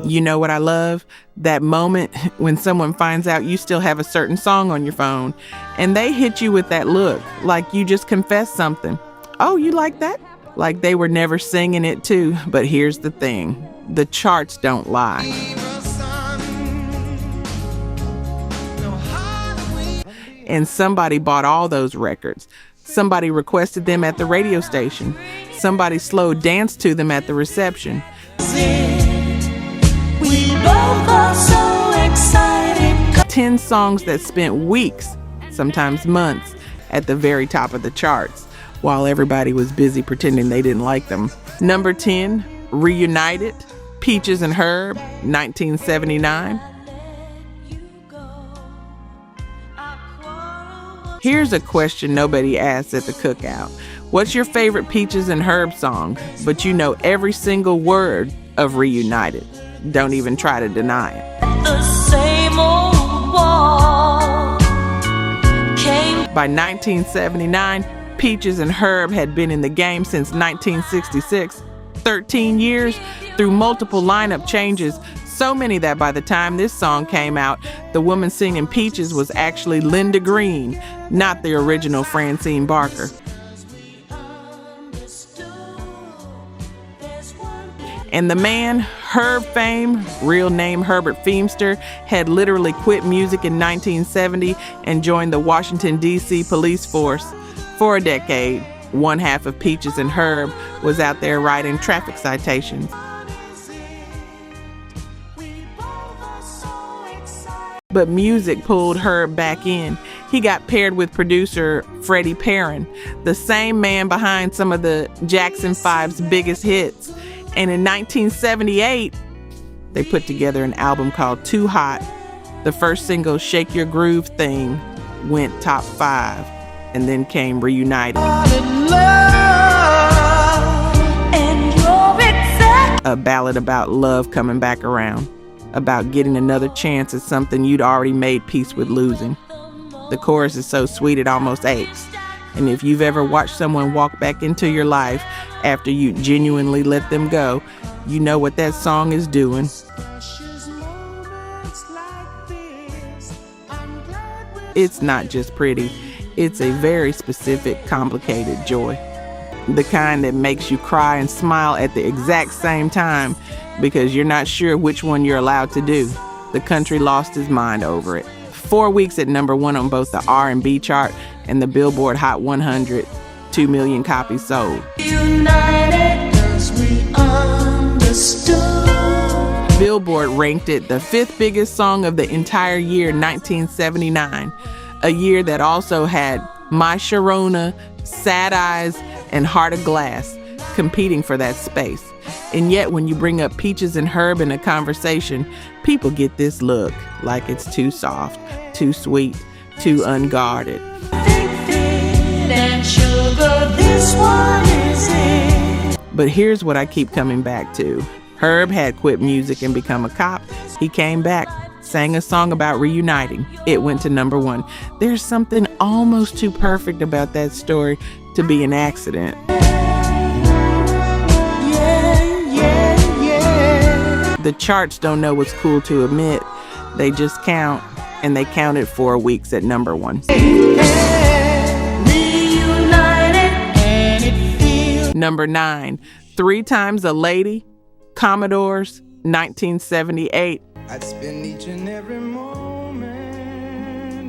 You know what I love? That moment when someone finds out you still have a certain song on your phone and they hit you with that look like you just confessed something. Oh, you like that? Like they were never singing it too. But here's the thing. The charts don't lie. And somebody bought all those records. Somebody requested them at the radio station. Somebody slow danced to them at the reception. We both are so excited. 10 songs that spent weeks, sometimes months, at the very top of the charts, while everybody was busy pretending they didn't like them. Number 10, Reunited, Peaches and Herb, 1979. Here's a question nobody asked at the cookout. What's your favorite Peaches and Herb song? But you know every single word of Reunited. Don't even try to deny it. The same old wall came. By 1979, Peaches and Herb had been in the game since 1966. 13 years through multiple lineup changes, so many that by the time this song came out, the woman singing Peaches was actually Linda Green, not the original Francine Barker. And the man, Herb fame, real name Herbert Feimster, had literally quit music in 1970 and joined the Washington, D.C. police force. For a decade, one half of Peaches and Herb was out there writing traffic citations. But music pulled Herb back in. He got paired with producer Freddie Perrin, the same man behind some of the Jackson 5's biggest hits. And in 1978, they put together an album called Too Hot. The first single, Shake Your Groove Thing, went top 5. And then came Reunited. A ballad about love coming back around. About getting another chance at something you'd already made peace with losing. The chorus is so sweet it almost aches. And if you've ever watched someone walk back into your life after you genuinely let them go, you know what that song is doing. It's not just pretty, it's a very specific, complicated joy. The kind that makes you cry and smile at the exact same time because you're not sure which one you're allowed to do. The country lost his mind over it. 4 weeks at number 1 on both the R&B chart and the Billboard Hot 100, 2 million copies sold. United, 'cause we understood. Billboard ranked it the 5th biggest song of the entire year, 1979, a year that also had My Sharona, Sad Eyes, and Heart of Glass competing for that space. And yet when you bring up Peaches and Herb in a conversation, people get this look like it's too soft, too sweet, too unguarded. And sugar, this one is it. But here's what I keep coming back to. Herb had quit music and become a cop. He came back, sang a song about reuniting. It went to number 1. There's something almost too perfect about that story to be an accident. The charts don't know what's cool to admit. They just count, and they counted 4 weeks at number 1. Number 9, 3 Times a Lady, Commodores, 1978. I'd spend each and every moment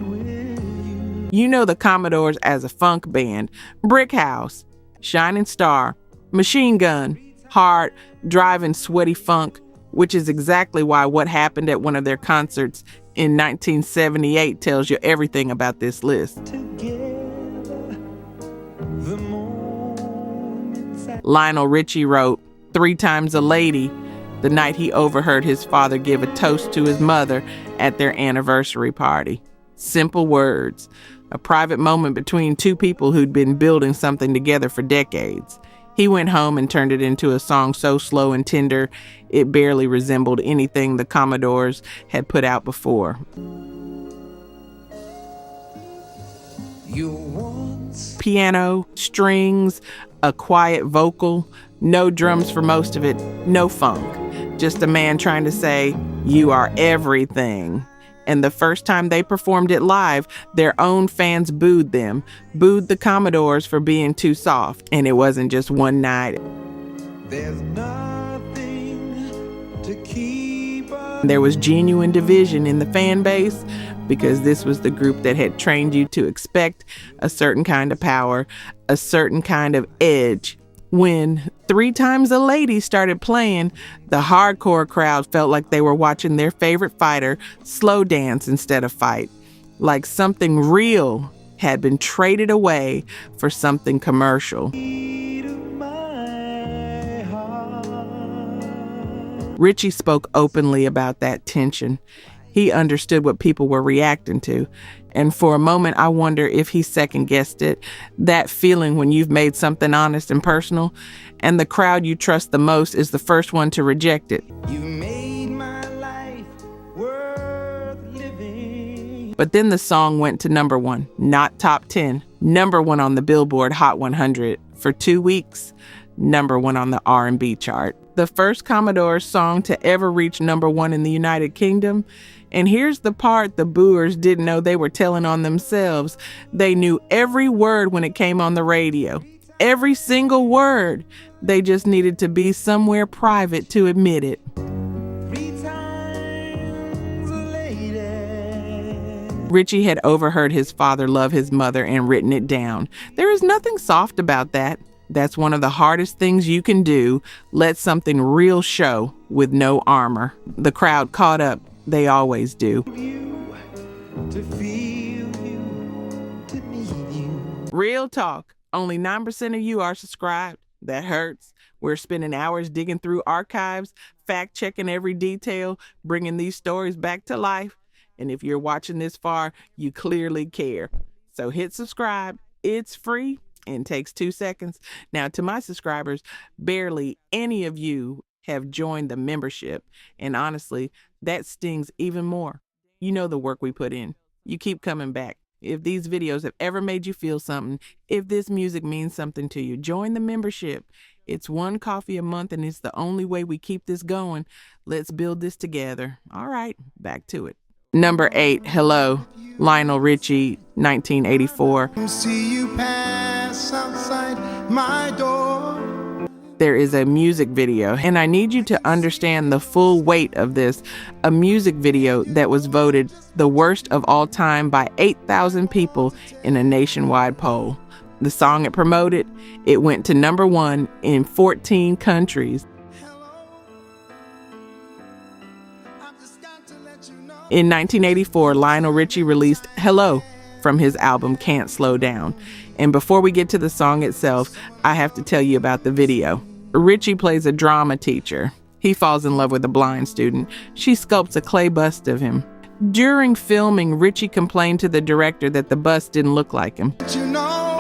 with you. You know the Commodores as a funk band. Brick House, Shining Star, Machine Gun, hard, driving, sweaty funk, which is exactly why what happened at one of their concerts in 1978 tells you everything about this list. Lionel Richie wrote 3 Times a Lady the night he overheard his father give a toast to his mother at their anniversary party. Simple words, a private moment between 2 people who'd been building something together for decades. He went home and turned it into a song so slow and tender, it barely resembled anything the Commodores had put out before. Piano, strings, a quiet vocal, no drums for most of it, no funk. just a man trying to say, "You are everything." And the first time they performed it live, their own fans booed them, booed the Commodores for being too soft. And it wasn't just one night. There's nothing to keep us. There was genuine division in the fan base because this was the group that had trained you to expect a certain kind of power, a certain kind of edge. When 3 Times a Lady started playing, the hardcore crowd felt like they were watching their favorite fighter slow dance instead of fight. Like something real had been traded away for something commercial. Richie spoke openly about that tension. He understood what people were reacting to. And for a moment, I wonder if he second-guessed it. That feeling when you've made something honest and personal, and the crowd you trust the most is the first one to reject it. You made my life worth living. But then the song went to number 1, not top 10. Number 1 on the Billboard Hot 100 for 2 weeks. Number 1 on the R&B chart. The first Commodores song to ever reach number 1 in the United Kingdom. And here's the part the booers didn't know they were telling on themselves. They knew every word when it came on the radio. Every single word. They just needed to be somewhere private to admit it. 3 times a lady. Richie had overheard his father love his mother and written it down. There is nothing soft about that. That's one of the hardest things you can do. Let something real show with no armor. The crowd caught up. They always do. You, to feel you, to need you. Real talk. Only 9% of you are subscribed. That hurts. We're spending hours digging through archives, fact-checking every detail, bringing these stories back to life. And if you're watching this far, you clearly care. So hit subscribe. It's free and takes 2 seconds. Now, to my subscribers, barely any of you have joined the membership. And honestly, that stings even more. You know the work we put in. You keep coming back. If these videos have ever made you feel something, if this music means something to you, join the membership. It's $1 coffee a month, and it's the only way we keep this going. Let's build this together. All right, back to it. Number 8, Hello, Lionel Richie, 1984. See you pass outside my door. There is a music video, and I need you to understand the full weight of this. A music video that was voted the worst of all time by 8,000 people in a nationwide poll. The song it promoted, it went to number 1 in 14 countries. In 1984, Lionel Richie released Hello from his album Can't Slow Down. And before we get to the song itself, I have to tell you about the video. Richie plays a drama teacher. He falls in love with a blind student. She sculpts a clay bust of him. During filming, Richie complained to the director that the bust didn't look like him. You know,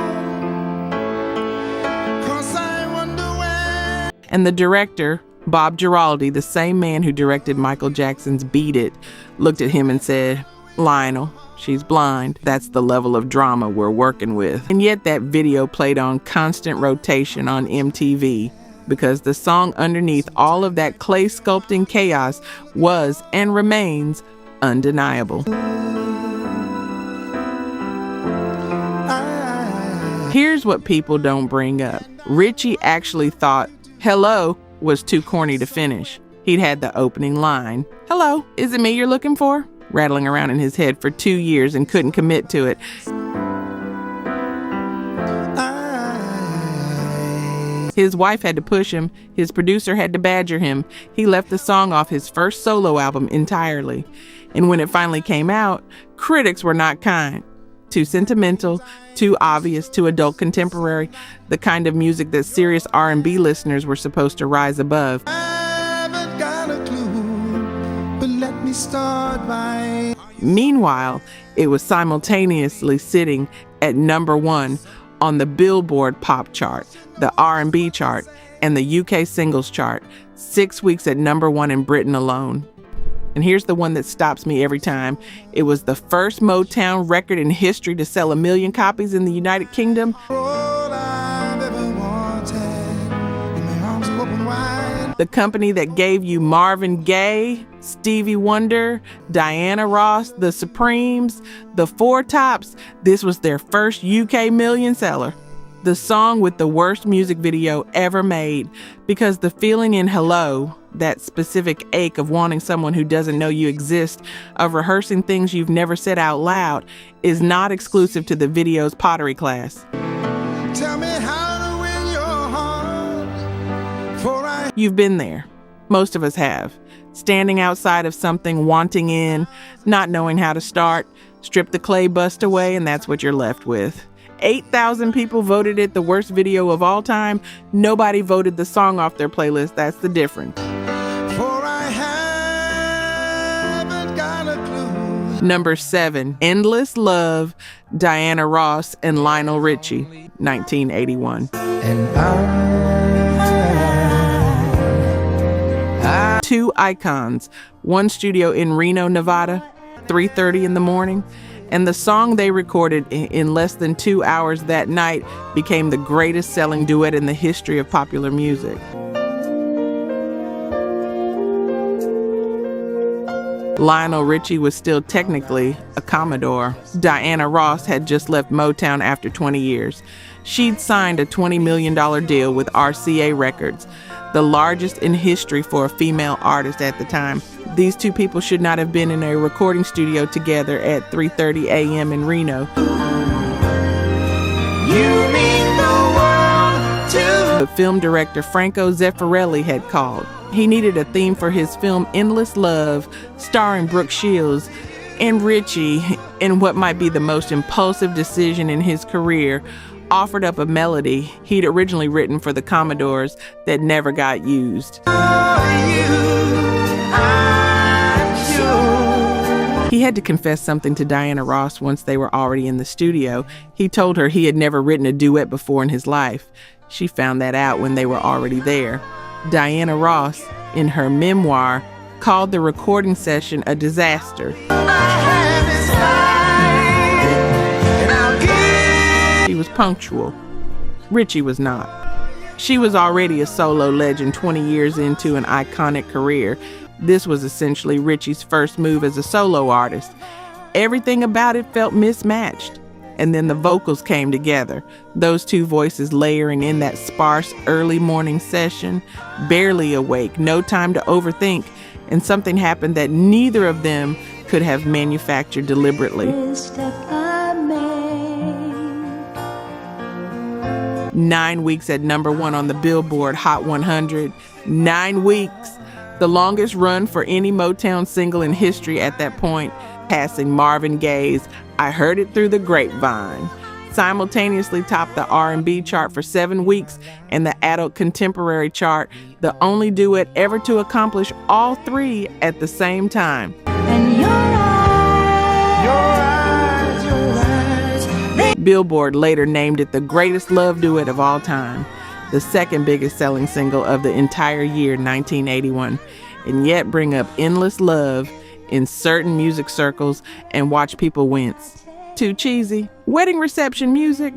'cause I wonder where. And the director, Bob Giraldi, the same man who directed Michael Jackson's Beat It, looked at him and said, "Lionel, she's blind. That's the level of drama we're working with." And yet that video played on constant rotation on MTV because the song underneath all of that clay sculpting chaos was and remains undeniable. Here's what people don't bring up. Richie actually thought Hello was too corny to finish. He'd had the opening line, "Hello, is it me you're looking for?" rattling around in his head for 2 years and couldn't commit to it. His wife had to push him. His producer had to badger him. He left the song off his first solo album entirely. And when it finally came out, critics were not kind. Too sentimental, too obvious, too adult contemporary, the kind of music that serious R&B listeners were supposed to rise above. Haven't got a clue, but let me start by. Meanwhile, it was simultaneously sitting at number 1 on the Billboard pop chart, the R&B chart, and the UK singles chart, 6 weeks at number 1 in Britain alone. And here's the one that stops me every time. It was the first Motown record in history to sell 1 million copies in the United Kingdom. All I've ever wanted, and my arms are open wide. The company that gave you Marvin Gaye, Stevie Wonder, Diana Ross, The Supremes, The Four Tops, this was their first UK million seller. The song with the worst music video ever made, because the feeling in Hello, that specific ache of wanting someone who doesn't know you exist, of rehearsing things you've never said out loud, is not exclusive to the video's pottery class. Tell me how to win your heart, for I... You've been there. Most of us have. Standing outside of something, wanting in, not knowing how to start, strip the clay bust away, and that's what you're left with. 8,000 people voted it the worst video of all time. Nobody voted the song off their playlist. That's the difference. For I haven't got a clue. Number 7, Endless Love, Diana Ross and Lionel Richie, 1981. And Two icons, one studio in Reno, Nevada, 3:30 in the morning, and the song they recorded in less than 2 hours that night became the greatest selling duet in the history of popular music. Lionel Richie was still technically a Commodore. Diana Ross had just left Motown after 20 years. She'd signed a $20 million deal with RCA Records, the largest in history for a female artist at the time. These two people should not have been in a recording studio together at 3:30 a.m. in Reno. you mean the world to... The film director Franco Zeffirelli had called. He needed a theme for his film Endless Love, starring Brooke Shields, and Richie, in what might be the most impulsive decision in his career, offered up a melody he'd originally written for the Commodores that never got used. He had to confess something to Diana Ross once they were already in the studio. He told her he had never written a duet before in his life. She found that out when they were already there. Diana Ross, in her memoir, called the recording session a disaster. She was punctual. Richie was not. She was already a solo legend 20 years into an iconic career. This was essentially Richie's first move as a solo artist. Everything about it felt mismatched. And then the vocals came together, those two voices layering in that sparse early morning session, barely awake, no time to overthink, and something happened that neither of them could have manufactured deliberately. 9 weeks at number 1 on the Billboard Hot 100. 9 weeks. The longest run for any Motown single in history at that point, passing Marvin Gaye's I Heard It Through the Grapevine. Simultaneously topped the R&B chart for 7 weeks and the adult contemporary chart, the only duet ever to accomplish all three at the same time. And your eyes, Billboard later named it the greatest love duet of all time, the second biggest selling single of the entire year, 1981, and yet bring up Endless Love in certain music circles and watch people wince. Too cheesy. Wedding reception music,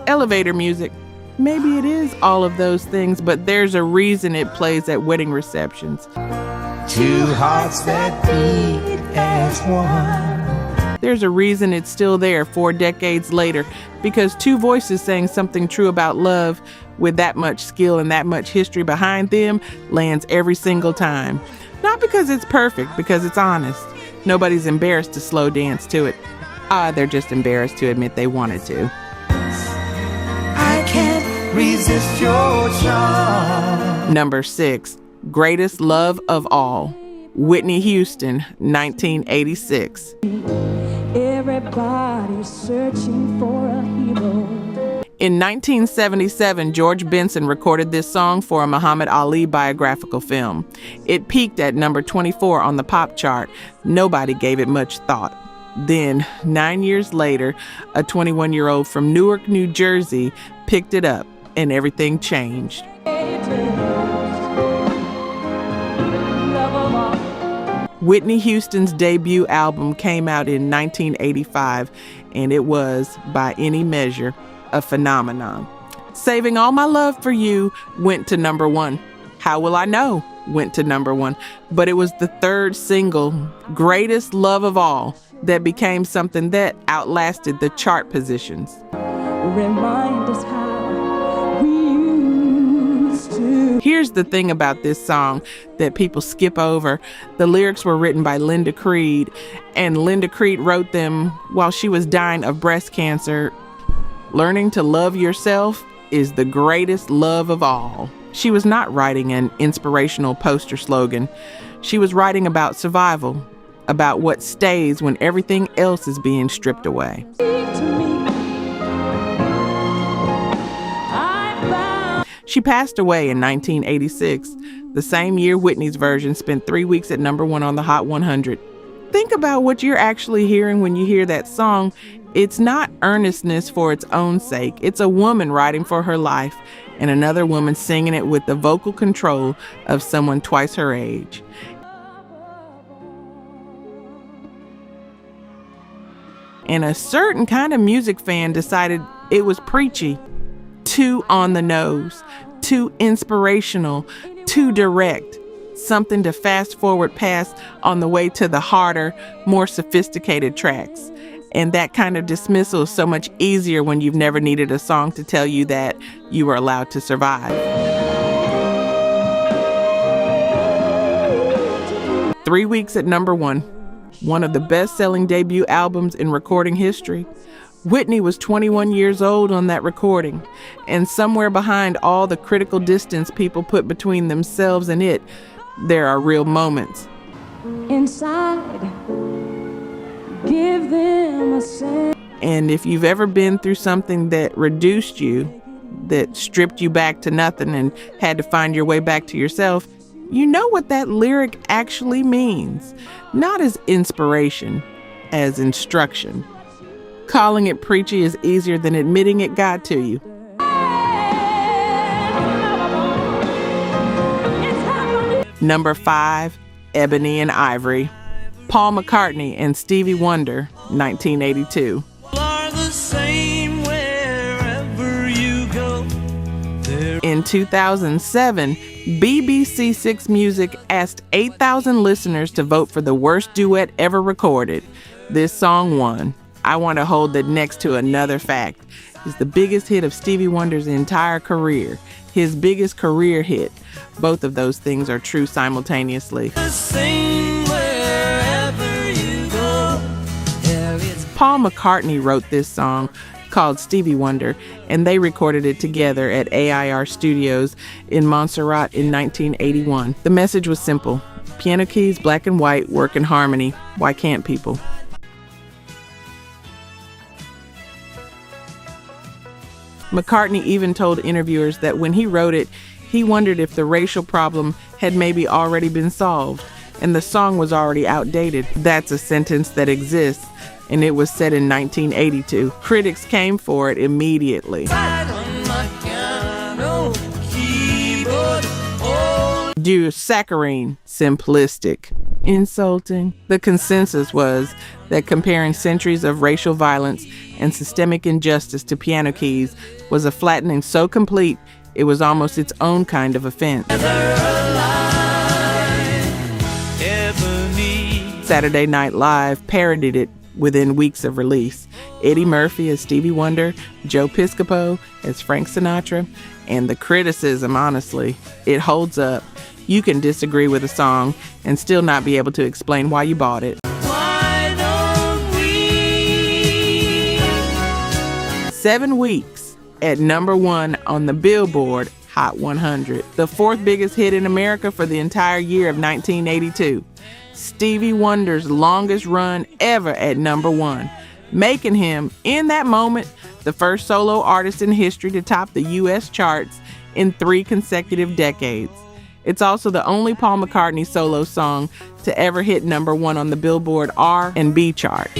elevator music. Maybe it is all of those things, but there's a reason it plays at wedding receptions. Two hearts that beat as one. There's a reason it's still there 4 decades later, because two voices saying something true about love with that much skill and that much history behind them lands every single time. Not because it's perfect, because it's honest. Nobody's embarrassed to slow dance to it. They're just embarrassed to admit they wanted to. I can't resist your charm. Number 6, Greatest Love of All, Whitney Houston, 1986. everybody's searching for a hero. In 1977, George Benson recorded this song for a Muhammad Ali biographical film. It peaked at number 24 on the pop chart. Nobody gave it much thought. Then, 9 years later, a 21-year-old from Newark, New Jersey, picked it up, and everything changed. Whitney Houston's debut album came out in 1985, and it was, by any measure, a phenomenon. Saving All My Love for You went to number 1. How Will I Know went to number 1, but it was the third single, Greatest Love of All, that became something that outlasted the chart positions. Remind us how we used to. Here's the thing about this song that people skip over. The lyrics were written by Linda Creed, and Linda Creed wrote them while she was dying of breast cancer. Learning to love yourself is the greatest love of all. She was not writing an inspirational poster slogan. She was writing about survival, about what stays when everything else is being stripped away. She passed away in 1986, the same year Whitney's version spent 3 weeks at number 1 on the Hot 100. Think about what you're actually hearing when you hear that song. It's not earnestness for its own sake. It's a woman writing for her life and another woman singing it with the vocal control of someone twice her age. And a certain kind of music fan decided it was preachy, too on the nose, too inspirational, too direct, something to fast forward past on the way to the harder, more sophisticated tracks. And that kind of dismissal is so much easier when you've never needed a song to tell you that you were allowed to survive. 3 weeks at number 1, one of the best-selling debut albums in recording history. Whitney was 21 years old on that recording, and somewhere behind all the critical distance people put between themselves and it, there are real moments. Inside, give them a sense. And if you've ever been through something that reduced you, that stripped you back to nothing and had to find your way back to yourself, you know what that lyric actually means. Not as inspiration, as instruction. Calling it preachy is easier than admitting it got to you. Number 5, Ebony and Ivory. Paul McCartney and Stevie Wonder, 1982. In 2007, BBC Six Music asked 8,000 listeners to vote for the worst duet ever recorded. This song won. I Want to Hold That next to another fact is the biggest hit of Stevie Wonder's entire career. His biggest career hit. Both of those things are true simultaneously. Paul McCartney wrote this song called Stevie Wonder, and they recorded it together at AIR Studios in Montserrat in 1981. The message was simple. Piano keys, black and white, work in harmony. Why can't people? McCartney even told interviewers that when he wrote it, he wondered if the racial problem had maybe already been solved, and the song was already outdated. That's a sentence that exists, and it was said in 1982. Critics came for it immediately. Du saccharine, simplistic, insulting. The consensus was that comparing centuries of racial violence and systemic injustice to piano keys was a flattening so complete it was almost its own kind of offense. Saturday Night Live parodied it within weeks of release. Eddie Murphy as Stevie Wonder, Joe Piscopo as Frank Sinatra, and the criticism, honestly, it holds up. You can disagree with a song and still not be able to explain why you bought it. Why don't we? 7 weeks at number 1 on the Billboard Hot 100, the 4th biggest hit in America for the entire year of 1982. Stevie Wonder's longest run ever at number 1, making him, in that moment, the first solo artist in history to top the U.S. charts in 3 consecutive decades. It's also the only Paul McCartney solo song to ever hit number 1 on the Billboard R&B chart.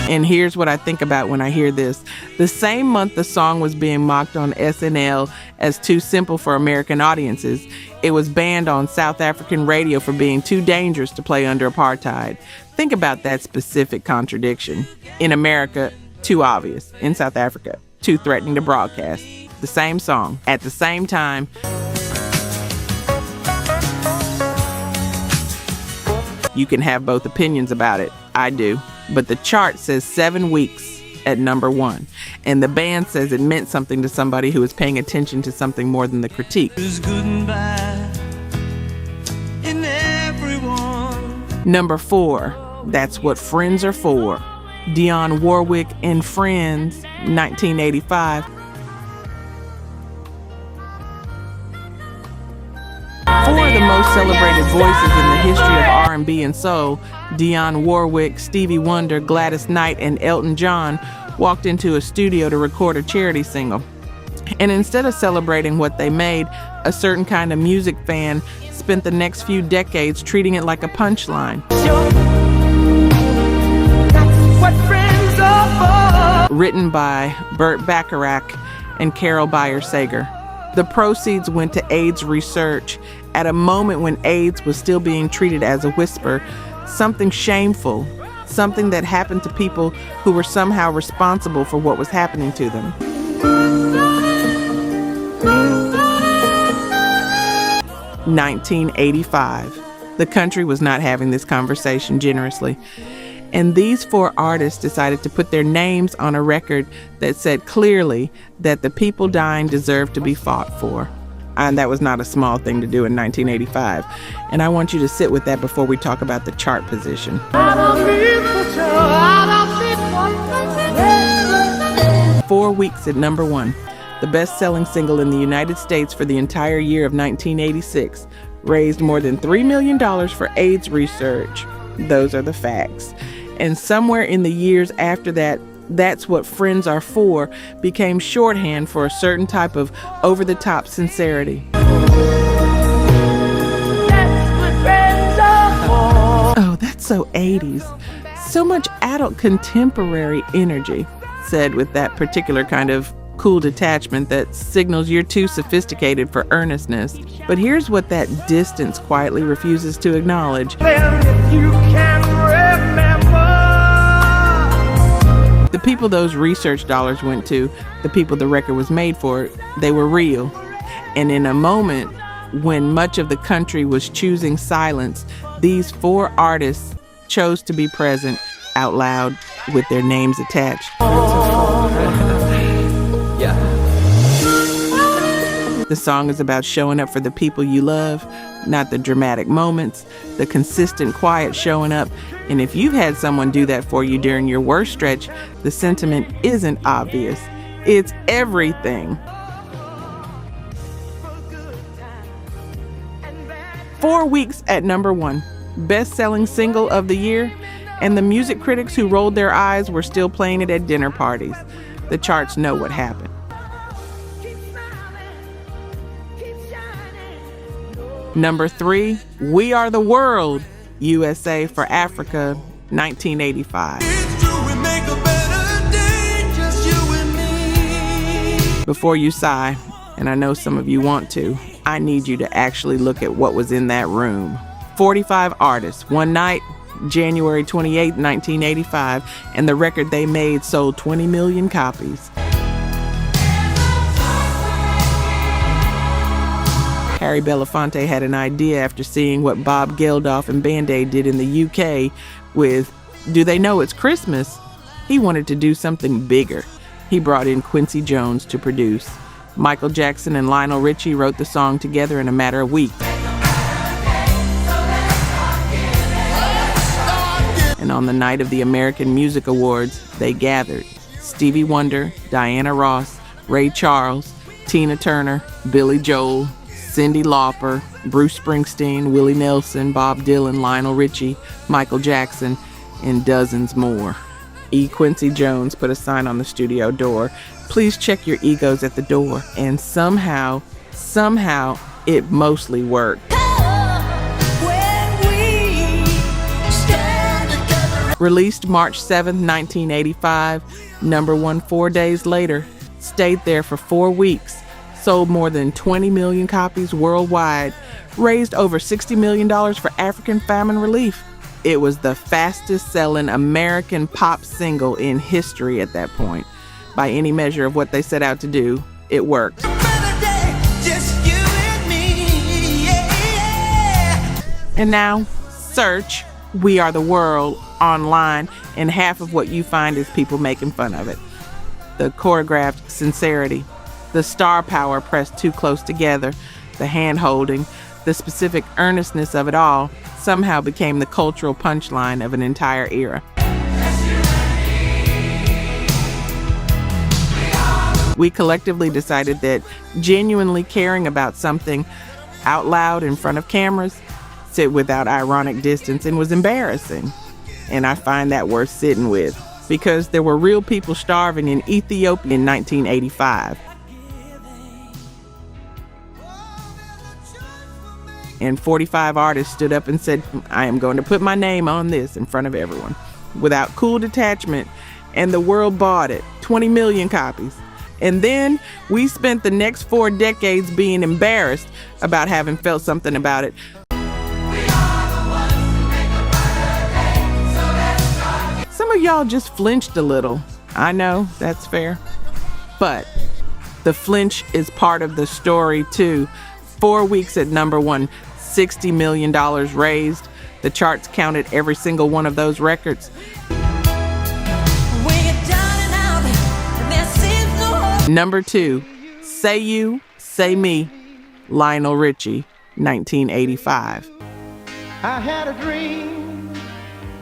And here's what I think about when I hear this. The same month the song was being mocked on SNL as too simple for American audiences, it was banned on South African radio for being too dangerous to play under apartheid. Think about that specific contradiction. In America, too obvious. In South Africa, too threatening to broadcast. The same song, at the same time. You can have both opinions about it. I do. But the chart says 7 weeks at number 1. And the band says it meant something to somebody who was paying attention to something more than the critique. Number 4, That's What Friends Are For. Dionne Warwick and Friends, 1985. Four of the most celebrated voices in the history of R&B and soul, Dionne Warwick, Stevie Wonder, Gladys Knight, and Elton John, walked into a studio to record a charity single. And instead of celebrating what they made, a certain kind of music fan spent the next few decades treating it like a punchline. Written by Burt Bacharach and Carol Bayer Sager. The proceeds went to AIDS research at a moment when AIDS was still being treated as a whisper, something shameful, something that happened to people who were somehow responsible for what was happening to them. (1985). The country was not having this conversation generously. And these 4 artists decided to put their names on a record that said clearly that the people dying deserved to be fought for. And that was not a small thing to do in 1985. And I want you to sit with that before we talk about the chart position. 4 weeks at number 1. The best-selling single in the United States for the entire year of 1986. Raised more than $3 million for AIDS research. Those are the facts. And somewhere in the years after that, That's What Friends Are For became shorthand for a certain type of over-the-top sincerity. Oh, that's so 80s. So much adult contemporary energy, said with that particular kind of cool detachment that signals you're too sophisticated for earnestness. But here's what that distance quietly refuses to acknowledge. The people those research dollars went to, the people the record was made for, they were real. And in a moment when much of the country was choosing silence, these 4 artists chose to be present out loud with their names attached. The song is about showing up for the people you love, not the dramatic moments, the consistent quiet showing up. And if you've had someone do that for you during your worst stretch, the sentiment isn't obvious. It's everything. 4 weeks at number 1, best-selling single of the year, and the music critics who rolled their eyes were still playing it at dinner parties. The charts know what happened. Number 3, We Are the World, USA for Africa, 1985. Before you sigh, and I know some of you want to, I need you to actually look at what was in that room. 45 artists, one night, January 28, 1985, and the record they made sold 20 million copies. Harry Belafonte had an idea after seeing what Bob Geldof and Band Aid did in the UK with Do They Know It's Christmas? He wanted to do something bigger. He brought in Quincy Jones to produce. Michael Jackson and Lionel Richie wrote the song together in a matter of weeks. And on the night of the American Music Awards, they gathered Stevie Wonder, Diana Ross, Ray Charles, Tina Turner, Billy Joel, Cyndi Lauper, Bruce Springsteen, Willie Nelson, Bob Dylan, Lionel Richie, Michael Jackson, and dozens more. E. Quincy Jones put a sign on the studio door. Please check your egos at the door. And somehow, it mostly worked. Released March 7th, 1985, number 1 4 days later, stayed there for 4 weeks. Sold more than 20 million copies worldwide, raised over $60 million for African famine relief. It was the fastest selling American pop single in history at that point. By any measure of what they set out to do, it worked. And now, search We Are the World online, and half of what you find is people making fun of it. The choreographed sincerity, the star power pressed too close together, the hand-holding, the specific earnestness of it all somehow became the cultural punchline of an entire era. We collectively decided that genuinely caring about something out loud in front of cameras sit without ironic distance and was embarrassing. And I find that worth sitting with, because there were real people starving in Ethiopia in 1985. And 45 artists stood up and said, I am going to put my name on this in front of everyone, without cool detachment, and the world bought it, 20 million copies. And then we spent the next 4 decades being embarrassed about having felt something about it. Some of y'all just flinched a little. I know, that's fair. But the flinch is part of the story too. 4 weeks at number 1, $60 million raised. The charts counted every single one of those records. Number 2, Say You, Say Me, Lionel Richie, 1985. I had a dream,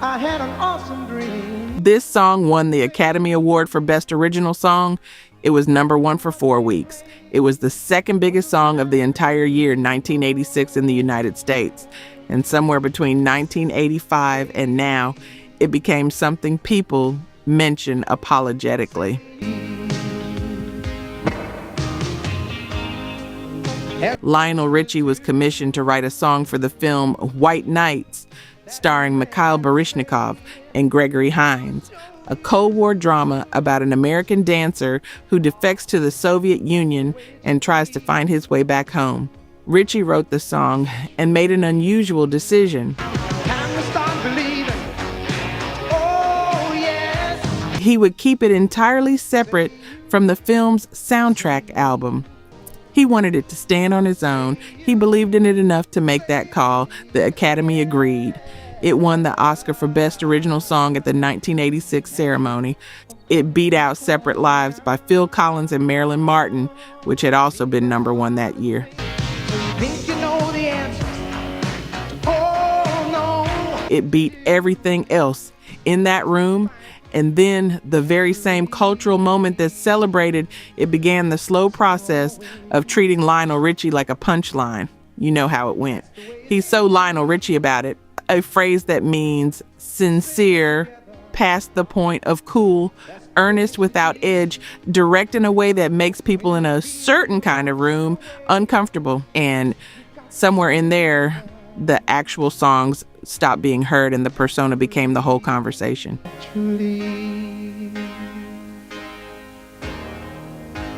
I had an awesome dream. This song won the Academy Award for Best Original Song. It was number 1 for 4 weeks. It was the second biggest song of the entire year, 1986, in the United States. And somewhere between 1985 and now, it became something people mention apologetically. Lionel Richie was commissioned to write a song for the film White Nights, starring Mikhail Baryshnikov and Gregory Hines, a Cold War drama about an American dancer who defects to the Soviet Union and tries to find his way back home. Richie wrote the song and made an unusual decision. He would keep it entirely separate from the film's soundtrack album. He wanted it to stand on its own. He believed in it enough to make that call. The Academy agreed. It won the Oscar for Best Original Song at the 1986 ceremony. It beat out Separate Lives by Phil Collins and Marilyn Martin, which had also been number 1 that year. Think you know the answer? Oh, no. It beat everything else in that room. And then the very same cultural moment that celebrated, it began the slow process of treating Lionel Richie like a punchline. You know how it went. He's so Lionel Richie about it. A phrase that means sincere, past the point of cool, earnest without edge, direct in a way that makes people in a certain kind of room uncomfortable. And somewhere in there, the actual songs stopped being heard and the persona became the whole conversation.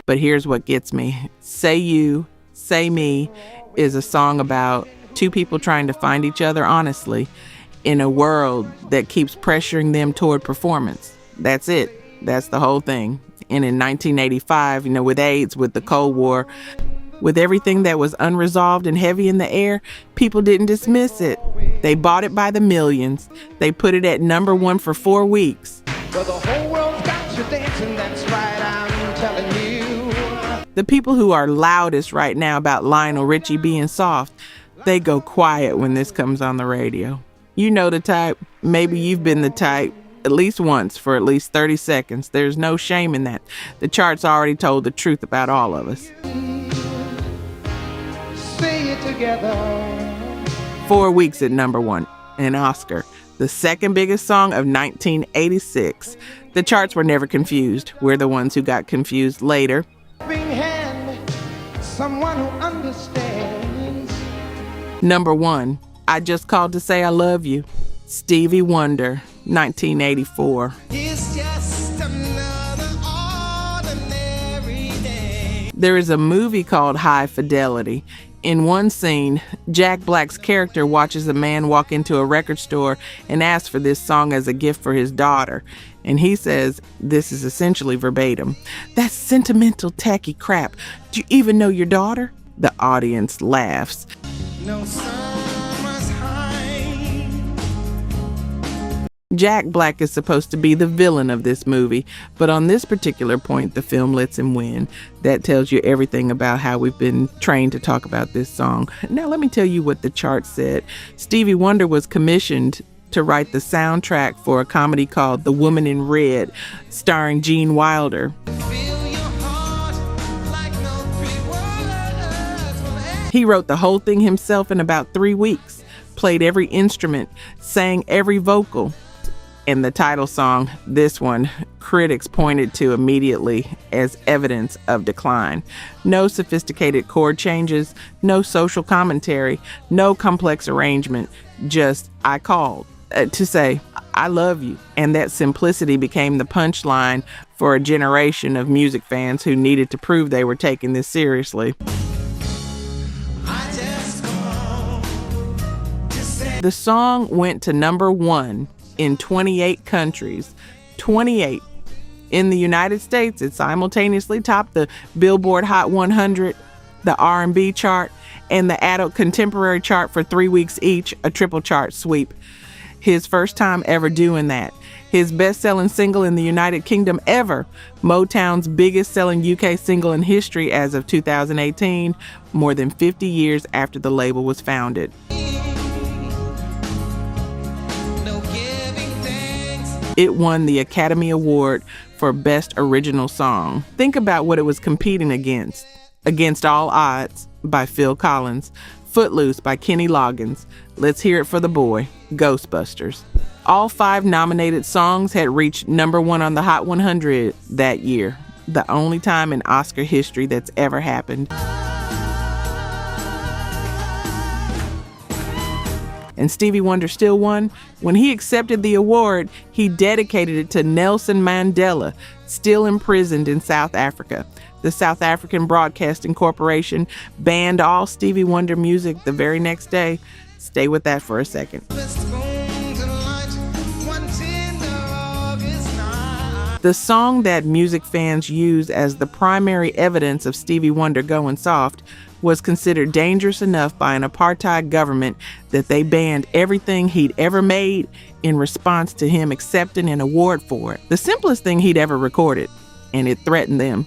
But here's what gets me. Say You, Say Me is a song about 2 people trying to find each other honestly in a world that keeps pressuring them toward performance. That's it. That's the whole thing. And in 1985, with AIDS, with the Cold War, with everything that was unresolved and heavy in the air, people didn't dismiss it. They bought it by the millions. They put it at number 1 for 4 weeks. Well, the whole world's got you dancing, that's right, I'm telling you. The people who are loudest right now about Lionel Richie being soft, they go quiet when this comes on the radio. You know the type. Maybe you've been the type at least once for at least 30 seconds. There's no shame in that. The charts already told the truth about all of us. Say it together. 4 weeks at number 1, an Oscar, the second biggest song of 1986. The charts were never confused. We're the ones who got confused later. Hand, someone who understands. Number 1, I Just Called to Say I Love You, Stevie Wonder, 1984. It's just another ordinary day. There is a movie called High Fidelity. In one scene, Jack Black's character watches a man walk into a record store and asks for this song as a gift for his daughter. And he says, this is essentially verbatim, "That's sentimental, tacky crap. Do you even know your daughter?" The audience laughs. No summer's high. Jack Black is supposed to be the villain of this movie, but on this particular point, the film lets him win. That tells you everything about how we've been trained to talk about this song. Now let me tell you what the chart said. Stevie Wonder was commissioned to write the soundtrack for a comedy called The Woman in Red, starring Gene Wilder. Feel your heart like no three words will ever. He wrote the whole thing himself in about 3 weeks, played every instrument, sang every vocal. And the title song, this one, critics pointed to immediately as evidence of decline. No sophisticated chord changes, no social commentary, no complex arrangement, just "I called to say I love you." And that simplicity became the punchline for a generation of music fans who needed to prove they were taking this seriously. I just called to say The song went to number 1 in 28 countries. 28. In the United States, it simultaneously topped the Billboard Hot 100, the R&B chart, and the Adult Contemporary chart for 3 weeks each, a triple chart sweep. His first time ever doing that. His best-selling single in the United Kingdom ever. Motown's biggest-selling UK single in history as of 2018, more than 50 years after the label was founded. no giving thanks. It won the Academy Award for Best Original Song. Think about what it was competing against. Against All Odds by Phil Collins, Footloose by Kenny Loggins, Let's Hear It for the Boy, Ghostbusters. All 5 nominated songs had reached number 1 on the Hot 100 that year, the only time in Oscar history that's ever happened. And Stevie Wonder still won. When he accepted the award, he dedicated it to Nelson Mandela, still imprisoned in South Africa. The South African Broadcasting Corporation banned all Stevie Wonder music the very next day. Stay with that for a second. Best spoons and light, one tender August night. The song that music fans use as the primary evidence of Stevie Wonder going soft was considered dangerous enough by an apartheid government that they banned everything he'd ever made in response to him accepting an award for it. The simplest thing he'd ever recorded, and it threatened them.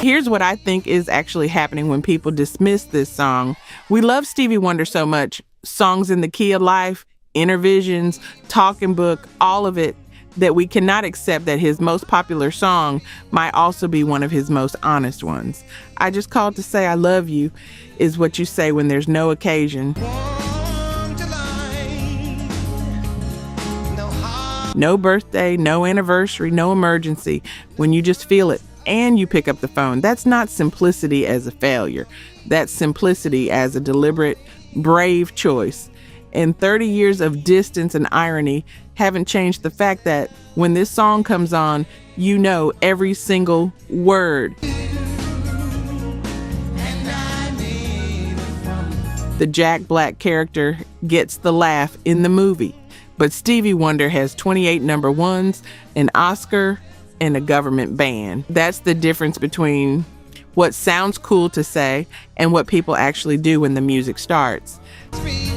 Here's what I think is actually happening when people dismiss this song. We love Stevie Wonder so much. Songs in the Key of Life, Intervisions, Talking Book, all of it, that we cannot accept that his most popular song might also be one of his most honest ones. I just called to say I love you is what you say when there's no occasion. Warm July, no heart. No birthday, no anniversary, no emergency. When you just feel it and you pick up the phone. That's not simplicity as a failure. That's simplicity as a deliberate, brave choice. And 30 years of distance and irony haven't changed the fact that when this song comes on, you know every single word. The Jack Black character gets the laugh in the movie, but Stevie Wonder has 28 number ones, an Oscar, and a government ban. That's the difference between what sounds cool to say and what people actually do when the music starts. Three